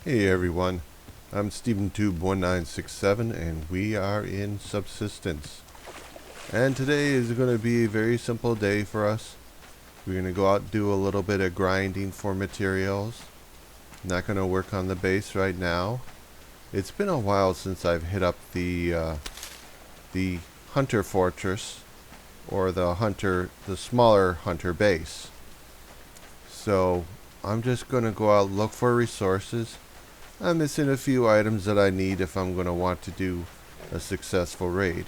Hey everyone, I'm StephenTube1967 and we are in Subsistence. And today is going to be a very simple day for us. We're going to go out and do a little bit of grinding for materials. Not going to work on the base right now. It's been a while since I've hit up the Hunter Fortress or the smaller Hunter base. So I'm just going to go out and look for resources. I'm missing a few items that I need if I'm going to want to do a successful raid.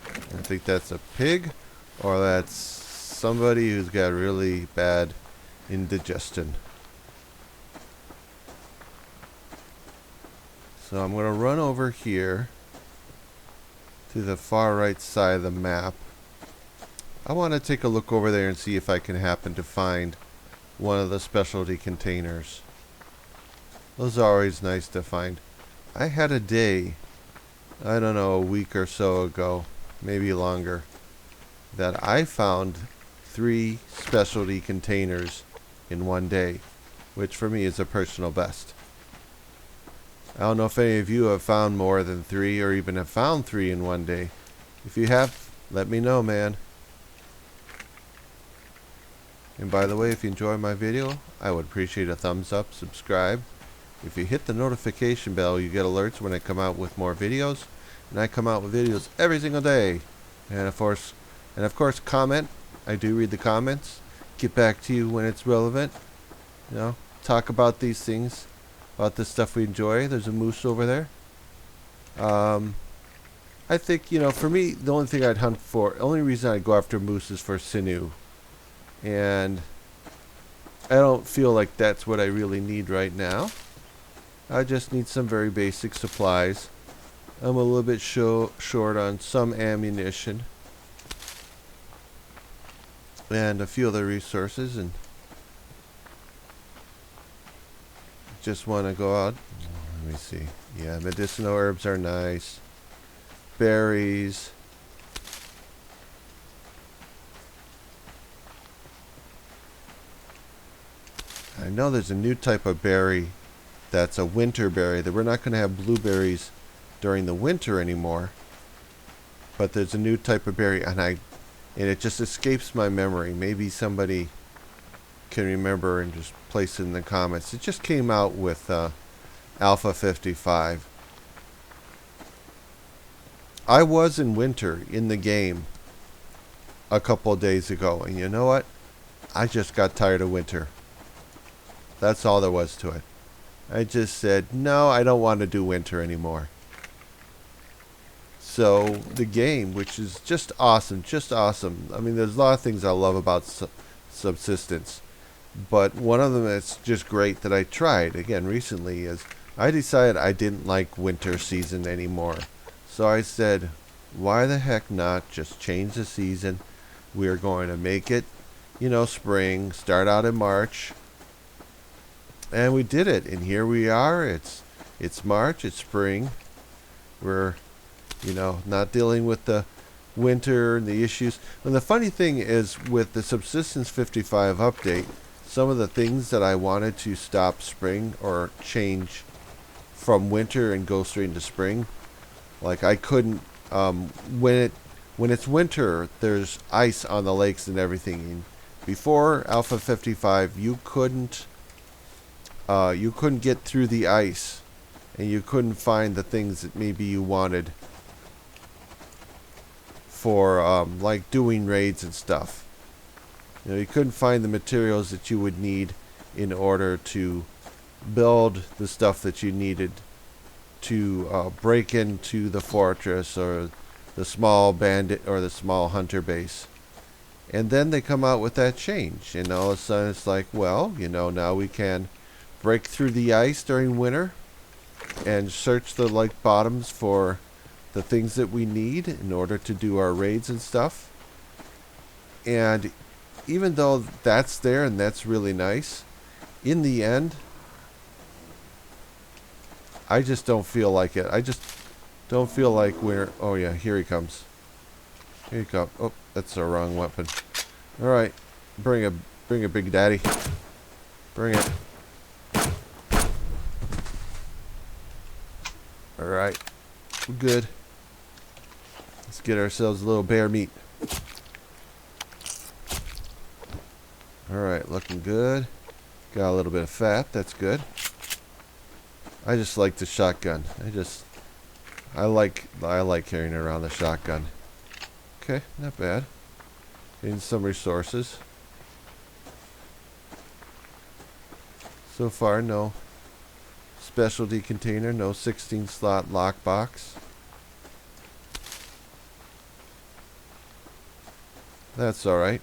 I think that's a pig, or that's somebody who's got really bad indigestion. So I'm going to run over here to the far right side of the map. I want to take a look over there and see if I can happen to find one of the specialty containers. Those are always nice to find. I had a day, I don't know, a week or so ago, maybe longer, that I found 3 specialty containers in one day, which for me is a personal best. I don't know if any of you have found more than 3 or even have found 3 in one day. If you have, let me know, man. And by the way, if you enjoy my video, I would appreciate a thumbs up, subscribe. If you hit the notification bell, you get alerts when I come out with more videos. And I come out with videos every single day. And of course, comment. I do read the comments. Get back to you when it's relevant. You know, talk about these things, about the stuff we enjoy. There's a moose over there. I think, you know, for me, the only thing I'd hunt for, only reason I'd go after moose is for sinew. And I don't feel like that's what I really need right now. I just need some very basic supplies. I'm a little bit short on some ammunition and a few other resources, and just want to go out. Let me see. Yeah, medicinal herbs are nice. Berries. I know there's a new type of berry that's a winter berry, that we're not going to have blueberries during the winter anymore. But there's a new type of berry, and it just escapes my memory. Maybe somebody can remember and just place it in the comments. It just came out with Alpha 55. I was in winter in the game a couple of days ago, and you know what? I just got tired of winter. That's all there was to it. I just said, no, I don't want to do winter anymore. So the game, which is just awesome, I mean, there's a lot of things I love about Subsistence. But one of them that's just great that I tried, again, recently is I decided I didn't like winter season anymore. So I said, why the heck not just change the season? We're going to make it, you know, spring, start out in March. And we did it, and here we are. It's March, it's spring. We're, you know, not dealing with the winter and the issues. And the funny thing is, with the Subsistence 55 update, some of the things that I wanted to stop spring or change from winter and go straight into spring, like I couldn't, when it's winter, there's ice on the lakes and everything. And before Alpha 55, you couldn't get through the ice, and you couldn't find the things that maybe you wanted for like doing raids and stuff. You know, you couldn't find the materials that you would need in order to build the stuff that you needed to break into the fortress or the small bandit or the small hunter base. And then they come out with that change, and all of a sudden it's like, well, you know, now we can break through the ice during winter and search the lake bottoms for the things that we need in order to do our raids and stuff. And even though that's there and that's really nice, in the end, I just don't feel like it. I just don't feel like we're... Oh yeah, here he comes. Here you go. Oh, that's the wrong weapon. Alright, bring it, Big Daddy. Bring it. we're good. Let's get ourselves a little bear meat. Alright, looking good. Got a little bit of fat, that's good. I just like the shotgun. I like carrying around the shotgun. Okay, not bad. Getting some resources. So far, no specialty container, no 16 slot lockbox. That's alright.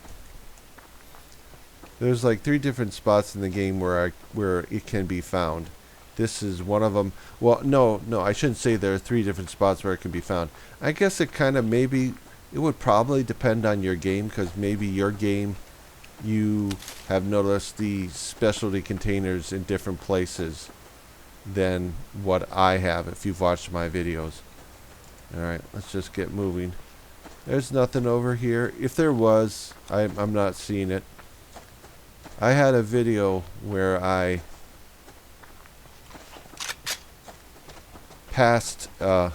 There's like 3 different spots in the game where it can be found. This is one of them. Well, no, I shouldn't say there are 3 different spots where it can be found. I guess it kind of maybe, it would probably depend on your game, because maybe your game, you have noticed the specialty containers in different places than what I have if you've watched my videos. Alright, let's just get moving. There's nothing over here. If there was, I'm not seeing it. I had a video where I passed a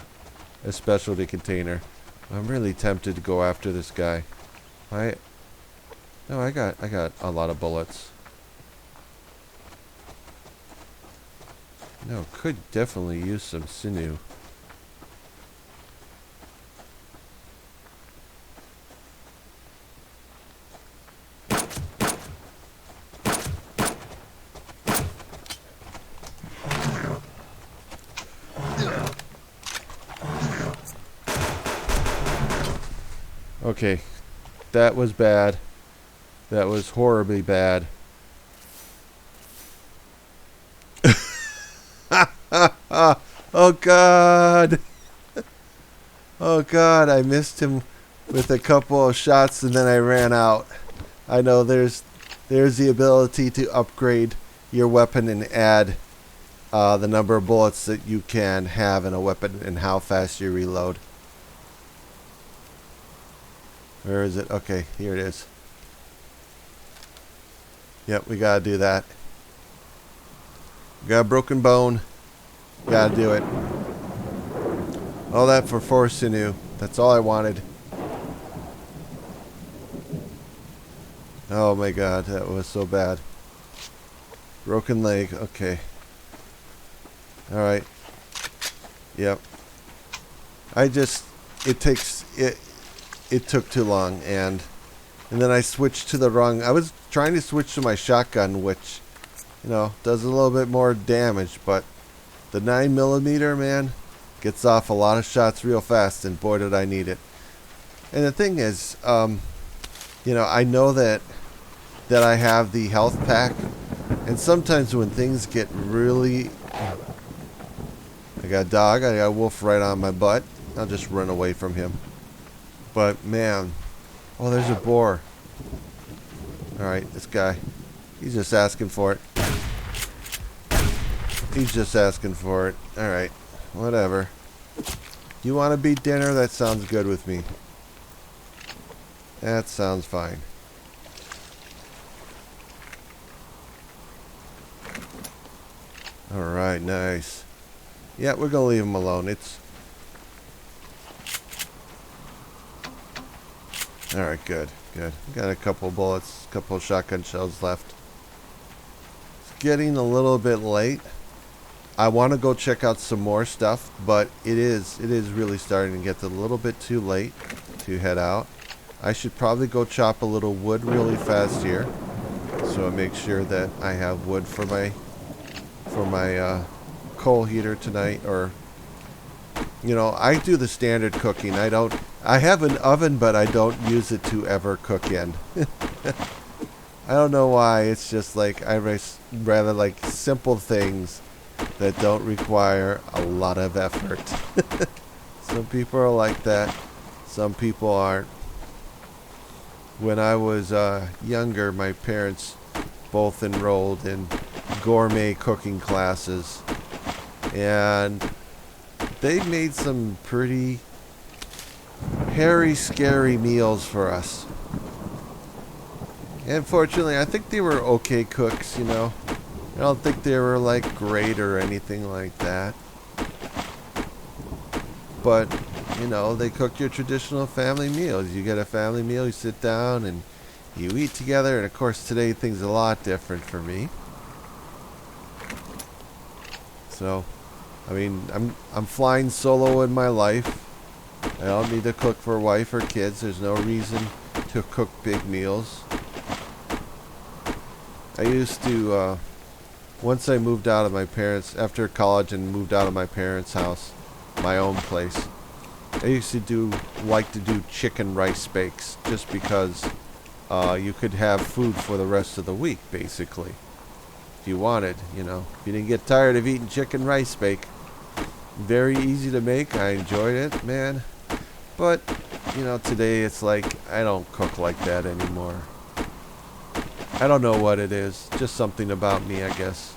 specialty container. I'm really tempted to go after this guy. No, I got a lot of bullets. No, could definitely use some sinew. Okay, that was bad. That was horribly bad. Oh God! Oh God, I missed him with a couple of shots and then I ran out. I know there's the ability to upgrade your weapon and add the number of bullets that you can have in a weapon and how fast you reload. Where is it? Okay, here it is. Yep, we gotta do that. We got a broken bone. Gotta do it. All that for 4 sinew. That's all I wanted. Oh my God, that was so bad. Broken leg. Okay. Alright. Yep. It took too long, and then I switched to the wrong. I was trying to switch to my shotgun, which, you know, does a little bit more damage, but the 9mm, man, gets off a lot of shots real fast, and boy did I need it. And the thing is, you know, I know that I have the health pack, and sometimes when things get really, I got a dog, I got a wolf right on my butt, I'll just run away from him. But man, oh, there's a boar. Alright, this guy, he's just asking for it. He's just asking for it. Alright, whatever. You want to beat dinner? That sounds good with me. That sounds fine. Alright, nice. Yeah, we're gonna leave him alone. Alright, good. Got a couple bullets, couple shotgun shells left. It's getting a little bit late. I want to go check out some more stuff, but it is really starting to get a little bit too late to head out. I should probably go chop a little wood really fast here, so I make sure that I have wood for my coal heater tonight. Or, you know, I do the standard cooking. I have an oven, but I don't use it to ever cook in. I don't know why. It's just like I rather like simple things that don't require a lot of effort. Some people are like that. Some people aren't. When I was younger, my parents both enrolled in gourmet cooking classes, and they made some pretty hairy, scary meals for us. And fortunately, I think they were okay cooks, you know. I don't think they were like great or anything like that. But, you know, they cook your traditional family meals. You get a family meal, you sit down and you eat together. And of course, today things are a lot different for me. So, I mean, I'm flying solo in my life. I don't need to cook for a wife or kids. There's no reason to cook big meals. I used to, once I moved out of my parents, after college and moved out of my parents' house, my own place, I used to like to do chicken rice bakes just because you could have food for the rest of the week, basically. If you wanted, you know. If you didn't get tired of eating chicken rice bake. Very easy to make. I enjoyed it, man. But, you know, today it's like I don't cook like that anymore. I don't know what it is. Just something about me, I guess.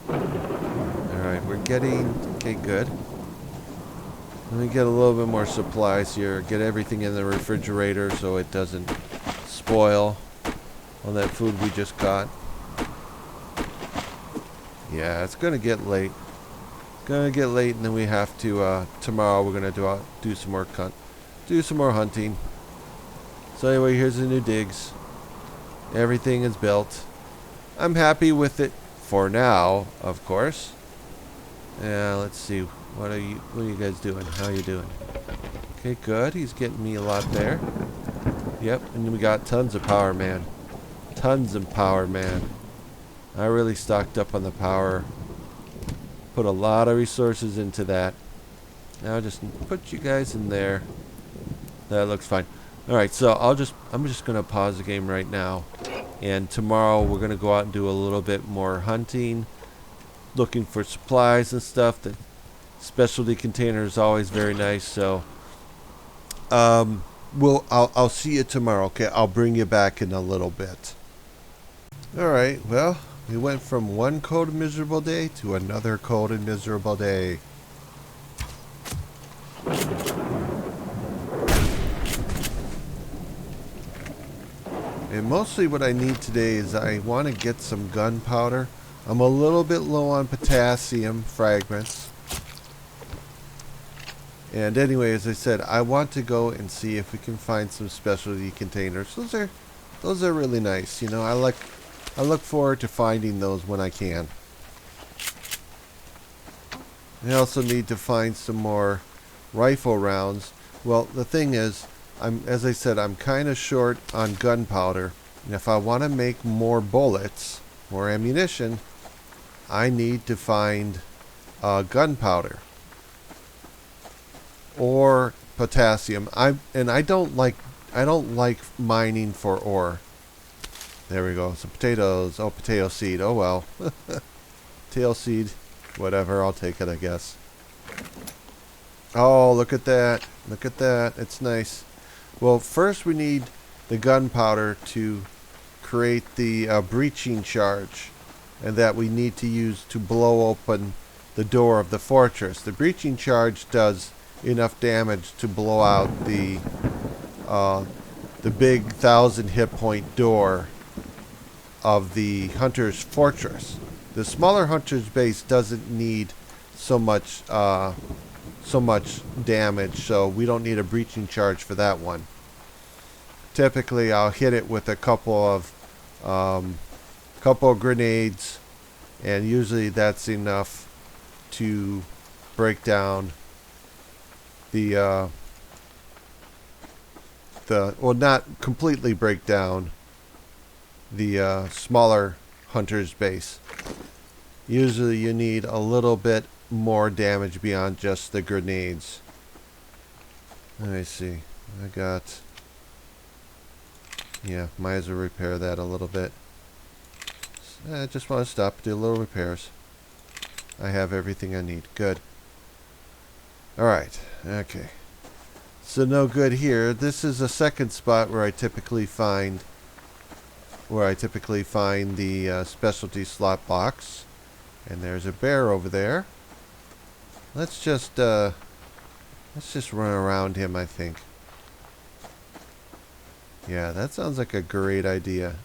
Alright, we're getting... Okay, good. Let me get a little bit more supplies here. Get everything in the refrigerator so it doesn't spoil on that food we just got. Yeah, it's gonna get late. Gonna get late, and then we have to. Tomorrow we're gonna do some more hunting. So anyway, here's the new digs. Everything is built. I'm happy with it for now, of course. Yeah, let's see. What are you guys doing? How are you doing? Okay, good. He's getting me a lot there. Yep, and we got tons of power, man. Tons of power, man. I really stocked up on the power. Put a lot of resources into that. Now just put you guys in there. That looks fine. Alright, so I'm just gonna pause the game right now. And tomorrow we're gonna go out and do a little bit more hunting. Looking for supplies and stuff. The specialty container is always very nice, so I'll see you tomorrow, okay? I'll bring you back in a little bit. Alright, well, we went from one cold and miserable day to another cold and miserable day. And mostly what I need today is I want to get some gunpowder. I'm a little bit low on potassium fragments. And anyway, as I said, I want to go and see if we can find some specialty containers. Those are really nice. You know, I look forward to finding those when I can. I also need to find some more rifle rounds. Well, the thing is, as I said, I'm kind of short on gunpowder. And if I want to make more bullets, more ammunition, I need to find gunpowder or potassium. I don't like mining for ore. There we go. Some potatoes. Oh, potato seed. Oh well. Potato seed. Whatever. I'll take it, I guess. Oh, look at that. Look at that. It's nice. Well, first we need the gunpowder to create the breaching charge, and that we need to use to blow open the door of the fortress. The breaching charge does enough damage to blow out the big 1,000 hit point door of the hunter's fortress. The smaller hunter's base doesn't need so much damage, so we don't need a breaching charge for that one. Typically, I'll hit it with a couple of grenades, and usually that's enough to break down well, not completely break down the smaller hunter's base. Usually you need a little bit more damage beyond just the grenades. Let me see. Yeah, might as well repair that a little bit. I just want to stop, do little repairs. I have everything I need. Good. Alright, okay. So no good here. This is a second spot where I typically find the specialty slot box. And there's a bear over there. Let's just run around him, I think. Yeah, that sounds like a great idea.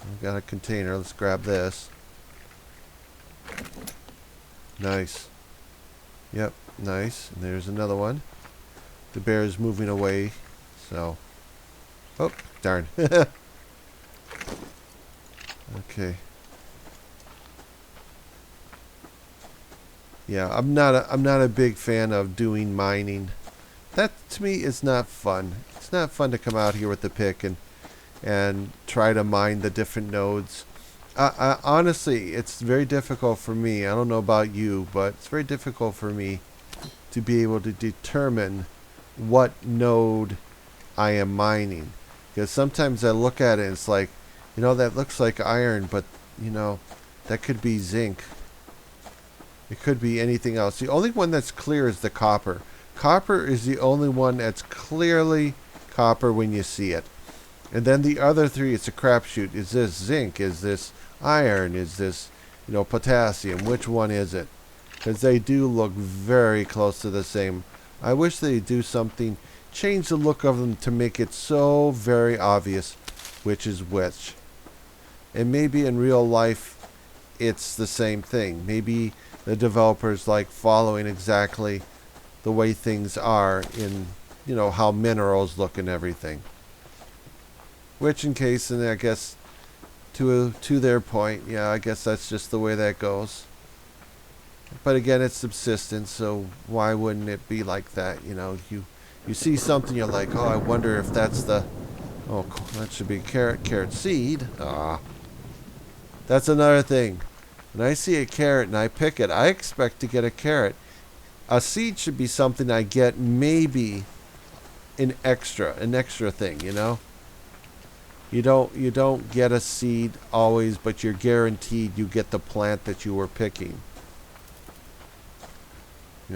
We've got a container. Let's grab this. Nice. Yep, nice. And there's another one. The bear is moving away, so... Oh, darn. Okay. Yeah, I'm not a big fan of doing mining. That to me is not fun. It's not fun to come out here with the pick and try to mine the different nodes. Honestly, it's very difficult for me. I don't know about you, but it's very difficult for me to be able to determine what node I am mining. Because sometimes I look at it and it's like, that looks like iron, but, that could be zinc. It could be anything else. The only one that's clear is the copper. Copper is the only one that's clearly copper when you see it. And then the other three, it's a crapshoot. Is this zinc? Is this iron? Is this, potassium? Which one is it? Because they do look very close to the same. I wish they'd do something, change the look of them to make it so very obvious which is which. And maybe in real life, it's the same thing. Maybe the developers like following exactly the way things are in, how minerals look and everything. Which in case, and I guess to their point, yeah, I guess that's just the way that goes. But again, it's subsistence, so why wouldn't it be like that? You see something, you're like, oh, I wonder if that's the, oh, that should be carrot seed. That's another thing. When I see a carrot and I pick it, I expect to get a carrot. A seed should be something I get maybe an extra thing, You don't get a seed always, but you're guaranteed you get the plant that you were picking.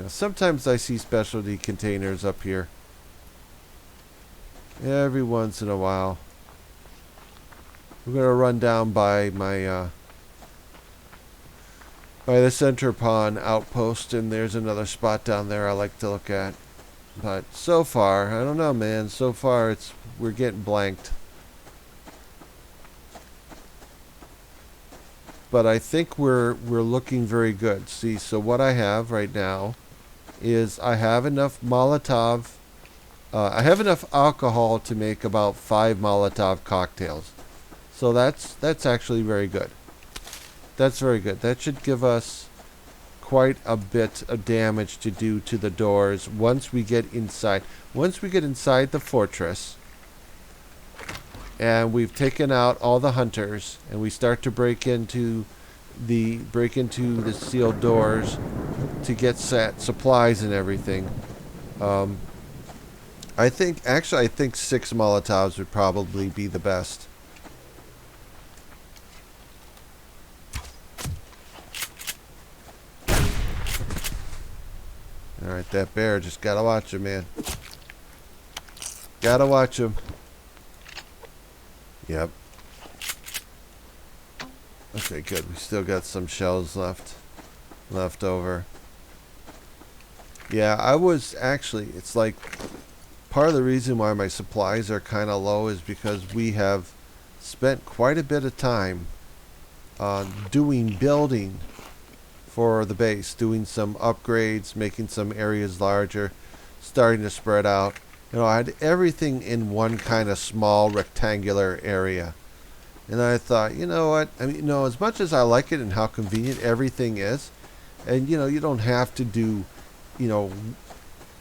Sometimes I see specialty containers up here. Every once in a while. We're going to run down by my by the center pond outpost, and there's another spot down there I like to look at. But so far, I don't know, man. So far, we're getting blanked. But I think we're looking very good. See, so what I have right now is I have enough Molotov. I have enough alcohol to make about 5 Molotov cocktails. So that's actually very good. That's very good. That should give us quite a bit of damage to do to the doors once we get inside. Once we get inside the fortress and we've taken out all the hunters and we start to break into the sealed doors to get supplies and everything. I think 6 Molotovs would probably be the best. Alright, that bear, just gotta watch him, man. Gotta watch him. Yep. Okay, good. We still got some shells left over. Yeah, I was actually, it's like part of the reason why my supplies are kind of low is because we have spent quite a bit of time doing building for the base, doing some upgrades, making some areas larger, starting to spread out. I had everything in one kind of small rectangular area. And I thought, you know what? I mean, as much as I like it and how convenient everything is, and you don't have to do,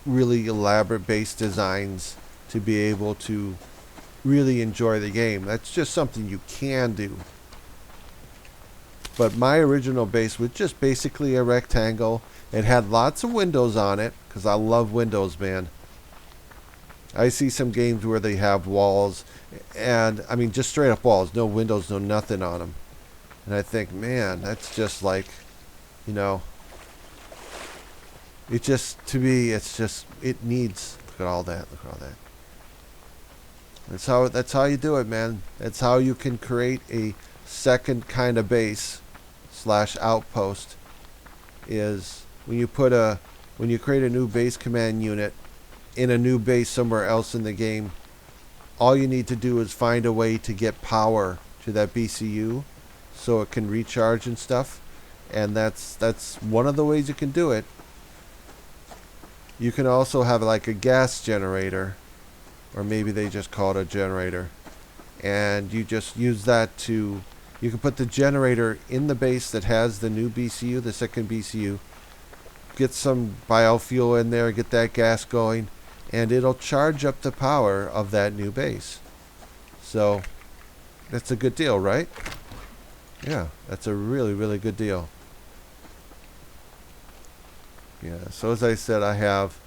really elaborate base designs to be able to really enjoy the game. That's just something you can do. But my original base was just basically a rectangle. It had lots of windows on it, because I love windows, man. I see some games where they have walls, and I mean just straight up walls, no windows, no nothing on them. And I think, man, that's just like, it just, to me, it needs, look at all that. That's how you do it, man. That's how you can create a second kind of base / outpost, is when you create a new base command unit in a new base somewhere else in the game. All you need to do is find a way to get power to that BCU so it can recharge and stuff, and that's one of the ways you can do it. You can also have like a gas generator, or maybe they just call it a generator, and you just use that to, you can put the generator in the base that has the new BCU, the second BCU, get some biofuel in there, get that gas going, and it'll charge up the power of that new base. So that's a good deal, right? Yeah, that's a really, really good deal. Yeah, so as I said, I have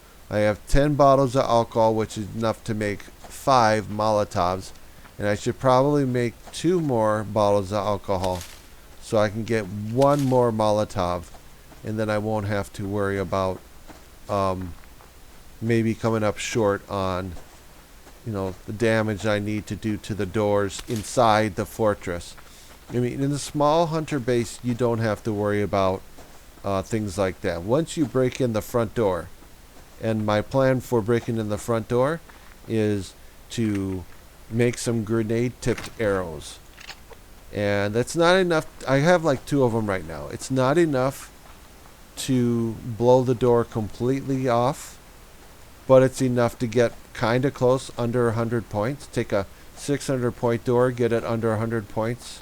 10 bottles of alcohol, which is enough to make 5 Molotovs. And I should probably make 2 more bottles of alcohol so I can get 1 more Molotov. And then I won't have to worry about maybe coming up short on, the damage I need to do to the doors inside the fortress. I mean, in the small hunter base, you don't have to worry about things like that. Once you break in the front door, and my plan for breaking in the front door is to make some grenade-tipped arrows. And that's not enough. I have like 2 of them right now. It's not enough to blow the door completely off, but it's enough to get kind of close, under 100 points. Take a 600 point door, get it under 100 points.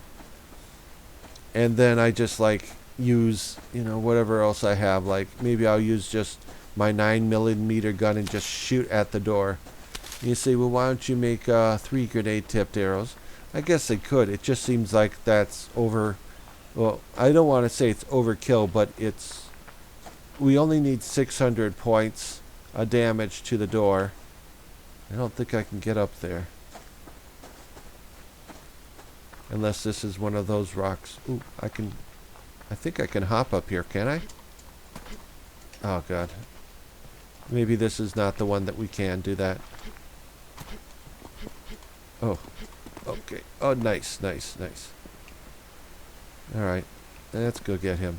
And then I just like use, whatever else I have. Like maybe I'll use just my 9mm gun and just shoot at the door. And you say, well, why don't you make 3 grenade-tipped arrows? I guess I could. It just seems like that's over. Well, I don't want to say it's overkill, but we only need 600 points of damage to the door. I don't think I can get up there. Unless this is one of those rocks. Ooh, I think I can hop up here, can I? Oh, God. Maybe this is not the one that we can do that. Oh, okay. Oh, nice. Alright. Let's go get him.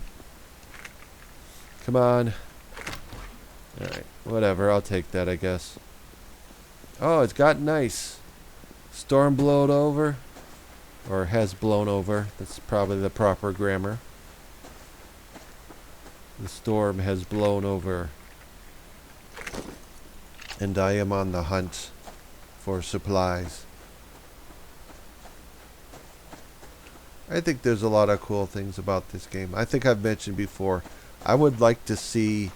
Come on. Alright. Whatever. I'll take that, I guess. Oh, it's got nice. Storm blowed over. Or has blown over. That's probably the proper grammar. The storm has blown over. And I am on the hunt for supplies. I think there's a lot of cool things about this game. I think I've mentioned before, I would like to see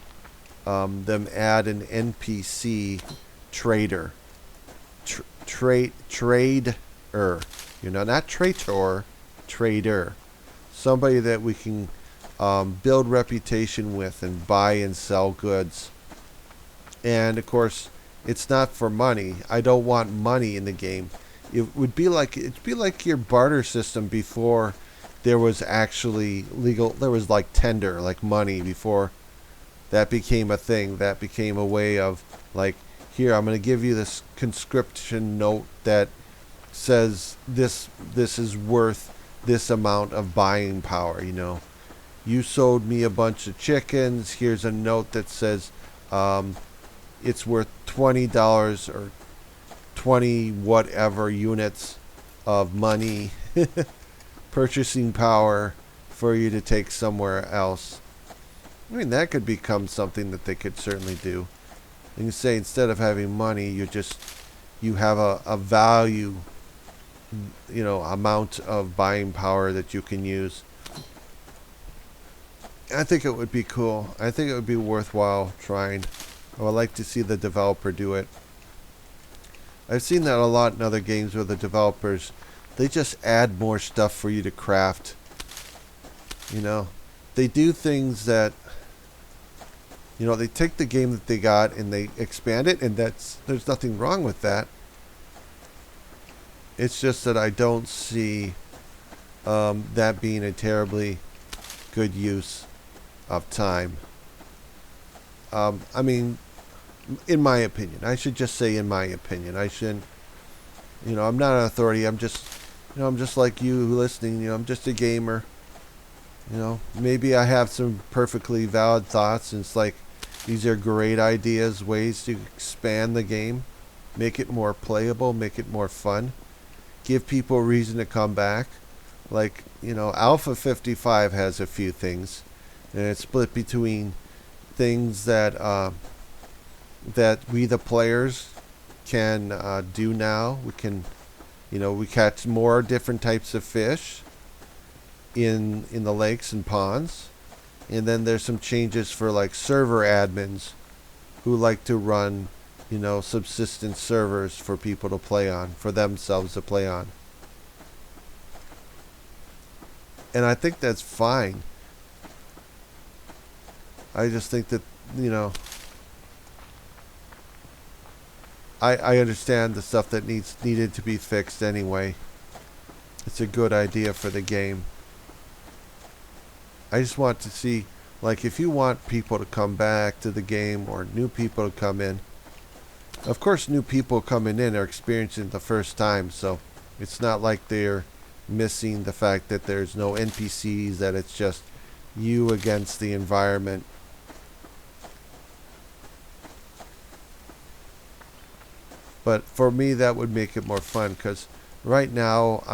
them add an NPC trader. Trader. Not traitor, trader. Somebody that we can build reputation with and buy and sell goods. And of course, it's not for money. I don't want money in the game. It'd be like your barter system before there was actually legal. There was like tender, like money before that became a thing. That became a way of like, here, I'm going to give you this conscription note that says this is worth this amount of buying power. You sold me a bunch of chickens. Here's a note that says it's worth $20 or 20 whatever units of money purchasing power for you to take somewhere else. I mean, that could become something that they could certainly do. And you say, instead of having money, you have a value, amount of buying power that you can use. I think it would be cool. I think it would be worthwhile trying. I would like to see the developer do it. I've seen that a lot in other games where the developers, they just add more stuff for you to craft. They do things that, they take the game that they got and they expand it, and there's nothing wrong with that. It's just that I don't see that being a terribly good use of time. I mean, in my opinion. I should just say in my opinion. I shouldn't, I'm not an authority. I'm just like you listening. I'm just a gamer. Maybe I have some perfectly valid thoughts, and it's like, these are great ideas, ways to expand the game, make it more playable, make it more fun, give people a reason to come back. Like, Alpha 55 has a few things, and it's split between things that that we the players can do now. We can, we catch more different types of fish in the lakes and ponds. And then there's some changes for like server admins who like to run, subsistence servers for people to play on, for themselves to play on. And I think that's fine. I just think that, I understand the stuff that needed to be fixed anyway. It's a good idea for the game. I just want to see, like, if you want people to come back to the game or new people to come in. Of course, new people coming in are experiencing it the first time, so it's not like they're missing the fact that there's no NPCs, that it's just you against the environment. But for me, that would make it more fun, because right now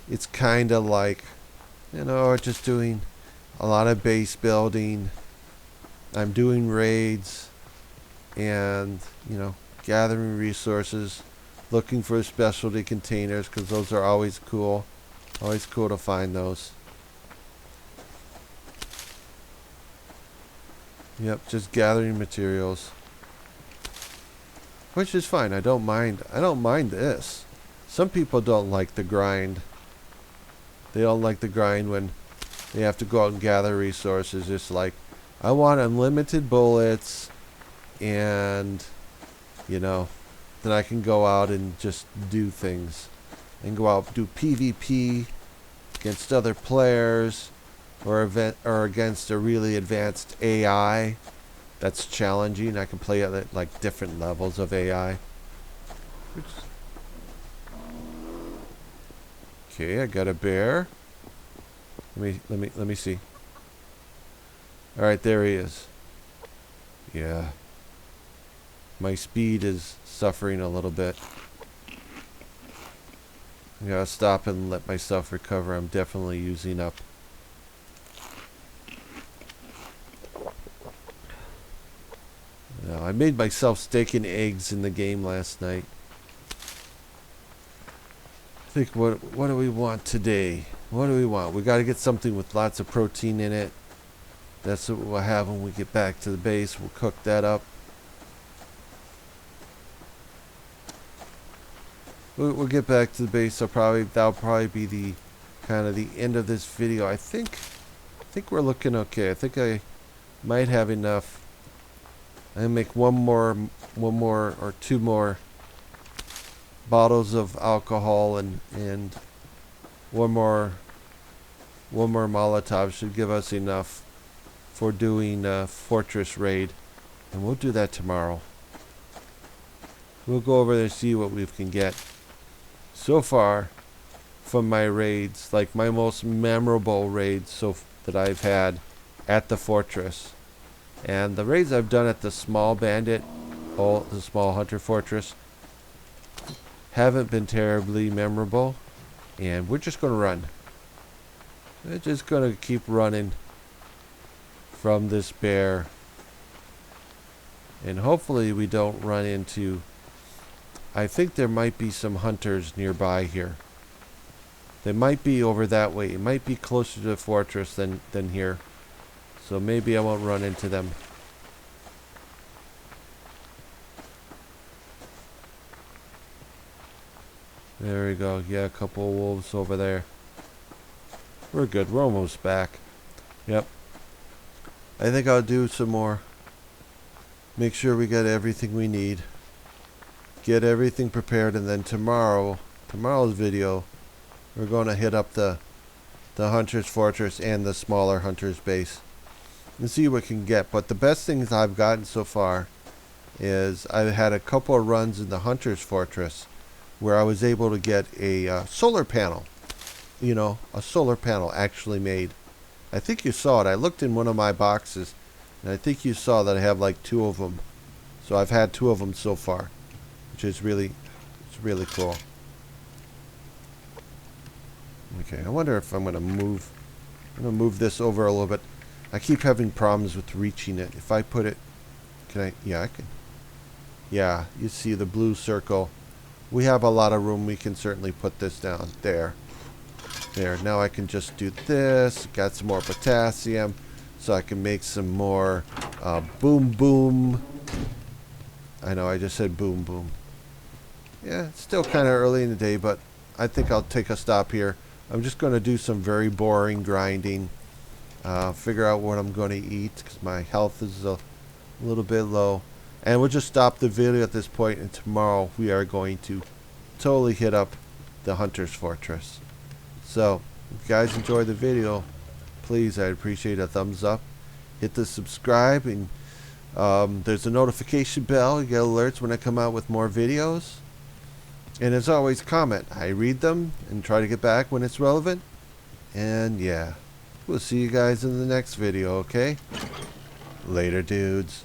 it's kind of like, just doing a lot of base building. I'm doing raids and, gathering resources, looking for specialty containers, because those are always cool. Always cool to find those. Yep, just gathering materials. Which is fine. I don't mind this. Some people don't like the grind. They don't like the grind when they have to go out and gather resources. It's like, I want unlimited bullets, and, then I can go out and just do things. And go out and do PvP against other players, or against a really advanced AI that's challenging. I can play at like different levels of AI. Okay, I got a bear. Let me see. All right, there he is. Yeah. My speed is suffering a little bit. I gotta stop and let myself recover. I'm definitely using up. I made myself steak and eggs in the game last night. I think, what do we want today? What do we want? We got to get something with lots of protein in it. That's what we'll have when we get back to the base. We'll cook that up. We'll get back to the base. That'll probably be the kind of the end of this video. I think we're looking okay. I think I might have enough. I make one more or two more bottles of alcohol, and one more Molotov should give us enough for doing a fortress raid, and we'll do that tomorrow. We'll go over there and see what we can get. So far, from my raids, like my most memorable raids that I've had at the fortress, and the raids I've done at the small bandit, the small hunter fortress, haven't been terribly memorable, and we're just going to run. We're just going to keep running from this bear, and hopefully we don't run into... I think there might be some hunters nearby here. They might be over that way. It might be closer to the fortress than here. So maybe I won't run into them. There we go. Yeah, a couple of wolves over there. We're good. We're almost back. Yep. I think I'll do some more. Make sure we got everything we need. Get everything prepared, and then tomorrow's video, we're going to hit up the Hunter's Fortress and the smaller Hunter's Base and see what we can get. But the best things I've gotten so far is I've had a couple of runs in the Hunter's Fortress where I was able to get a solar panel. A solar panel actually made. I think you saw it. I looked in one of my boxes, and I think you saw that I have like 2 of them. So I've had 2 of them so far, which is really cool. Okay, I wonder if I'm going to move this over a little bit. I keep having problems with reaching it. If I put it Can I? Yeah, I can. Yeah, you see the blue circle. We have a lot of room. We can certainly put this down there. There. Now I can just do this. Got some more potassium. So I can make some more boom boom. I know I just said boom boom. Yeah, it's still kind of early in the day, but I think I'll take a stop here. I'm just going to do some very boring grinding. Figure out what I'm going to eat because my health is a little bit low. And we'll just stop the video at this point, and tomorrow we are going to totally hit up the Hunter's Fortress. So, if you guys enjoyed the video, please, I'd appreciate a thumbs up. Hit the subscribe, and there's a notification bell. You get alerts when I come out with more videos. And as always, comment. I read them and try to get back when it's relevant. And yeah, we'll see you guys in the next video, okay? Later, dudes.